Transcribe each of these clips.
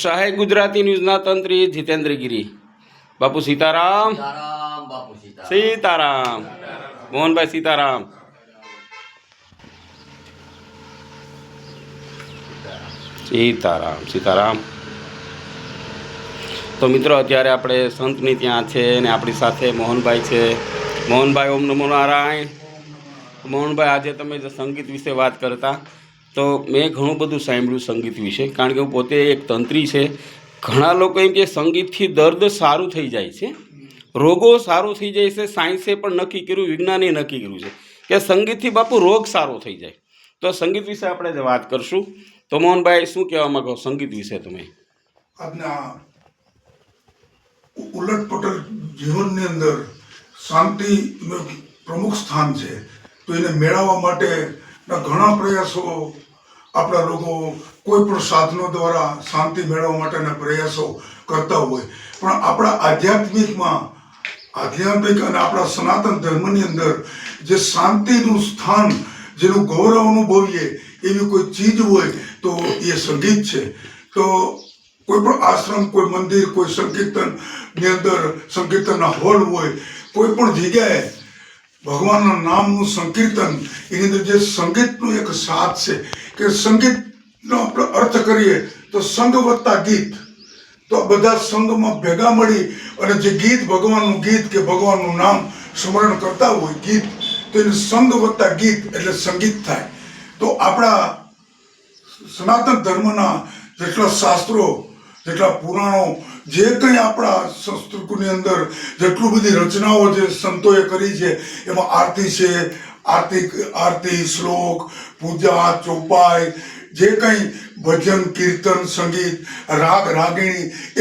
સહાય ગુજરાતી ન્યૂઝના તંત્રી જીતેન્દ્ર ગિરી. બાપુ સીતારામ. સીતારામ. મોહનભાઈ સીતારામ. સીતારામ. સીતારામ. તો મિત્રો અત્યારે આપણે સંતની ત્યાં છે ને આપણી સાથે મોહનભાઈ છે. મોહનભાઈ ઓમ નમો નારાયણ. મોહનભાઈ, આજે તમે જે સંગીત વિશે વાત કરતા, તો મેં ઘણું બધું સાંભળ્યું સંગીત વિશે, કારણ કે હું પોતે એક તંત્રી છે. ઘણા લોકો એમ કે સંગીતથી દર્દ સારું થઈ જાય છે, રોગો સારું થઈ જાય છે. સાયન્સે પણ નક્કી કર્યું, વિજ્ઞાને નક્કી કર્યું છે કે સંગીતથી બાપુ રોગ સારો થઈ જાય. તો સંગીત વિશે આપણે જે વાત કરશું, તો મોહનભાઈ શું કહેવા માંગો સંગીત વિશે તમે? આજના ઉલટપટલ જીવનની અંદર શાંતિનું પ્રમુખ સ્થાન છે. તો એને મેળવવા માટેના ઘણા પ્રયાસો આપણા લોકો કોઈ પણ સાધનો દ્વારા શાંતિ મેળવવા માટેના પ્રયાસો કરતા હોય, પણ આપણા આધ્યાત્મિક અને આપણા સનાતન ધર્મની અંદર જે શાંતિનું સ્થાન, જેનું ગૌરવ અનુભવીએ એવી કોઈ ચીજ હોય તો એ સંગીત છે. તો કોઈ પણ આશ્રમ, કોઈ મંદિર, કોઈ સંકીર્તનની અંદર સંકીર્તનના હોલ હોય, કોઈ પણ જગ્યાએ ભગવાનના નામનું સંકીર્તન, એની અંદર જે સંગીતનું એક સાથ છે કે સંગીતનો આપણે અર્થ કરીએ તો સંગ વત્તા ગીત. તો બધા સંગમાં ભેગા મળી અને જે ગીત, ભગવાનનું ગીત કે ભગવાનનું નામ સ્મરણ કરતા હોય ગીત, તો એને સંગ વત્તા ગીત એટલે સંગીત થાય. તો આપણા સનાતન ધર્મના જેટલા શાસ્ત્રો, જેટલા પુરાણો, જે કંઈ આપણા સંસ્કૃતિની અંદર જેટલું બધી રચનાઓ જે સંતોએ કરી છે, એમાં આરતી છે, આરતી, શ્લોક, પૂજા, ચોપાઈ, જે કંઈ ભજન, કીર્તન, સંગીત, રાગ, રાગિણી, એ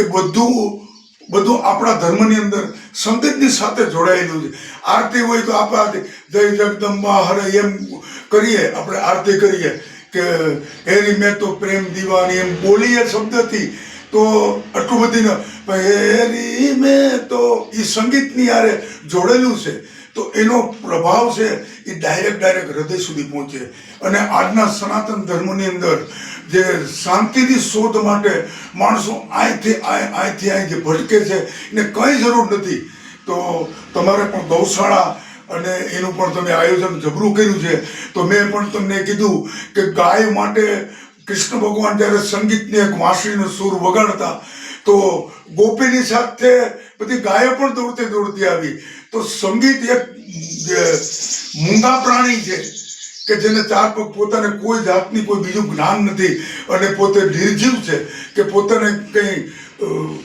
બધું આપણા ધર્મની અંદર સંગીતની સાથે જોડાયેલું છે. આરતી હોય તો આપણે જય જગદંબા હરે એમ કરીએ, આપણે આરતી કરીએ કે હેરી મેં તો પ્રેમ દીવાની એમ બોલીએ શબ્દથી, તો આટલું બધી હેરી મેં તો એ સંગીતની યારે જોડેલું છે. તો એનો પ્રભાવ છે એ ડાયરેક્ટ હૃદય સુધી પહોંચે. અને આજના સનાતન ધર્મની અંદર જે શાંતિની શોધ માટે માણસો અહીંથી ભટકે છે, એને કંઈ જરૂર નથી. તો તમારે પણ ગૌશાળા અને એનું પણ તમે આયોજન જબરું કર્યું છે. તો મેં પણ તમને કીધું કે ગાય માટે કૃષ્ણ ભગવાન જ્યારે સંગીતની એક વાંસળીનો સૂર વગાડતા, તો ગોપીની સાથે બધી ગાયો પણ દોડતી આવી. તો સંગીત એક મૂંગા પ્રાણી છે કે જેને ચાર પગ, પોતાને કોઈ જાતની કોઈ બીજું જ્ઞાન નથી અને પોતે નિર્જીવ છે કે પોતાને કંઈ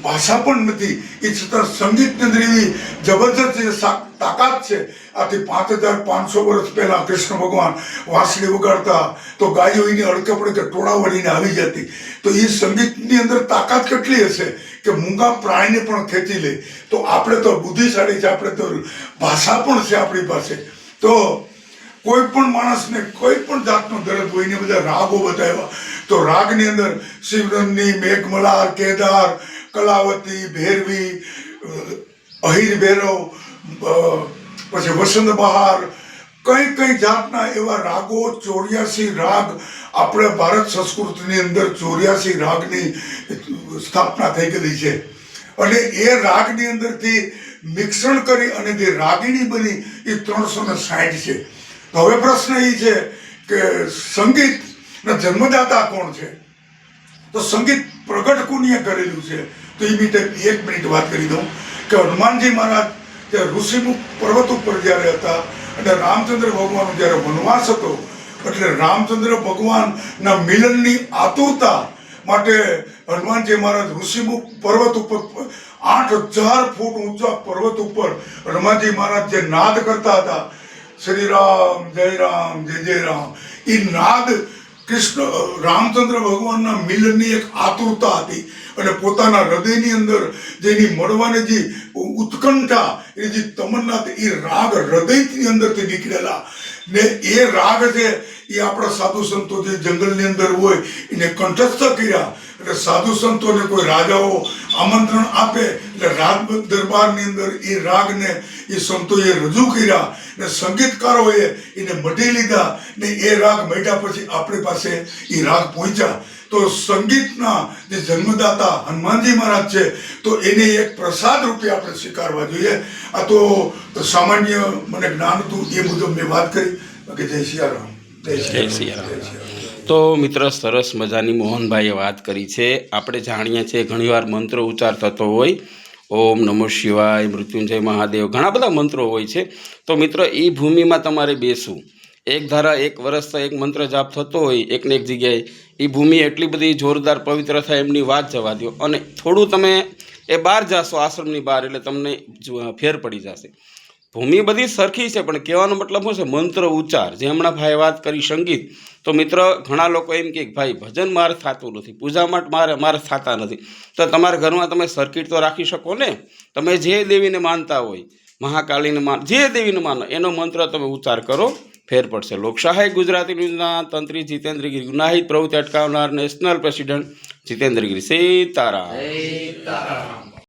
ભાષા પણ નથી, એ છતાં સંગીતની અંદર એવી જબરજસ્ત તાકાત છે. આથી 5500 વર્ષ પહેલા કૃષ્ણ ભગવાન વાંસળી વગાડતા તો ગાયો એની અડકે પડકે ટોળા વળીને આવી જતી. તો એ સંગીતની અંદર તાકાત કેટલી હશે કે મૂંગા પ્રાણીને પણ ખેંચી લે. તો આપણે તો બુદ્ધિશાળી છે, આપણે તો ભાષા પણ છે આપણી પાસે. તો કોઈ પણ માણસને કોઈ પણ જાતનો દર્દ હોય, એને બધા રાગો બતાવ્યા. તો રાગની અંદર શિવરંગની, મેઘમલાર, કેદાર, કલાવતી, ભૈરવી, અહિર ભૈરવ, પછી વસંત બહાર, કઈ જાતના એવા રાગો, 84 રાગ. આપણે ભારત સંસ્કૃતિની અંદર 84 રાગની સ્થાપના થઈ ગયેલી છે. અને એ રાગની અંદરથી મિશ્રણ કરી અને જે રાગિણી બની એ 360 છે. તો હવે પ્રશ્ન એ છે કે સંગીતના જન્મદાતા કોણ છે? તો સંગીત પ્રગટ કોને કરેલું છે? તો એ બી 1 મિનિટ વાત કરી દઉં કે હનુમાનજી મહારાજ ઋષિમુખ પર્વત ઉપર જ્યારે હતા અને રામચંદ્ર ભગવાનનો જ્યારે વનવાસ હતો, એટલે રામચંદ્ર ભગવાનના મિલનની આતુરતા માટે હનુમાનજી મહારાજ ઋષિમુખ પર્વત ઉપર 8000 ફૂટ ઊંચા પર્વત ઉપર હનુમાનજી મહારાજ જે નાદ કરતા હતા, શ્રી રામ જય રામ જય જય રામ, એ નાદ રામચંદ્ર ભગવાનના મિલનની એક આતુરતા હતી. અને પોતાના હૃદયની અંદર જેની મળવાની જે ઉત્કંઠા, એની જે તમન્ના, એ રાગ હૃદયની અંદરથી નીકળેલા. ને એ રાગ છે એ આપણા સાધુ સંતો જે જંગલની અંદર હોય એને કંઠસ્થ કર્યા. એટલે સાધુ સંતોને કોઈ રાજાઓ આમંત્રણ આપે એટલે રાગ દરબારની અંદર એ રાગને એ સંતોએ રજૂ કર્યા ને સંગીતકારોએ એને મઢી લીધા ને એ રાગ મળ્યા પછી આપણી પાસે એ રાગ પહોંચ્યા. તો તો સંગીતના જે જન્મદાતા હનુમાનજી મહારાજ છે તો એને એક પ્રસાદ રૂપે આપણે સ્વીકારવા જોઈએ. આ તો સામાન્ય મને જ્ઞાન હતું એ મુજબ મેં વાત કરી. બાકી જય સિયારામ. જય સિયારામ. તો મિત્ર, સરસ મજાની મોહનભાઈએ વાત કરી છે. આપણે જાણીએ છીએ ઘણીવાર મંત્ર ઉચ્ચાર થતો હોય, ઓમ નમો શિવાય, મૃત્યુંજય મહાદેવ, ઘણા બધા મંત્રો હોય છે. તો મિત્ર, એ ભૂમિમાં તમારે બેસવું. એક ધારા 1 વર્ષ એક મંત્ર જાપ થતો હોય એકને એક જગ્યાએ, એ ભૂમિ એટલી બધી જોરદાર પવિત્ર થાય એમની વાત જવા દો. અને થોડું તમે એ બહાર જાશો આશ્રમની બહાર એટલે તમને ફેર પડી જશે. ભૂમિ બધી સરખી છે પણ કહેવાનો મતલબ શું છે? મંત્ર ઉચ્ચાર. જે હમણાં ભાઈ વાત કરી સંગીત, તો મિત્ર ઘણા લોકો એમ કે ભાઈ ભજન મારે થતું નથી, પૂજા માટે મારે થતા નથી. તો તમારા ઘરમાં તમે સર્કિટ તો રાખી શકો ને. તમે જે દેવીને માનતા હોય, મહાકાલીને જે દેવીને માનો એનો મંત્ર તમે ઉચ્ચાર કરો, ફેર પડશે. લોકસહાય ગુજરાતી ન્યૂઝના તંત્રી જીતેન્દ્ર ગીરી, ગુનાહિત પ્રવૃત્તિ અટકાવનાર નેશનલ પ્રેસિડેન્ટ જીતેન્દ્ર ગીરી. સીતારામ.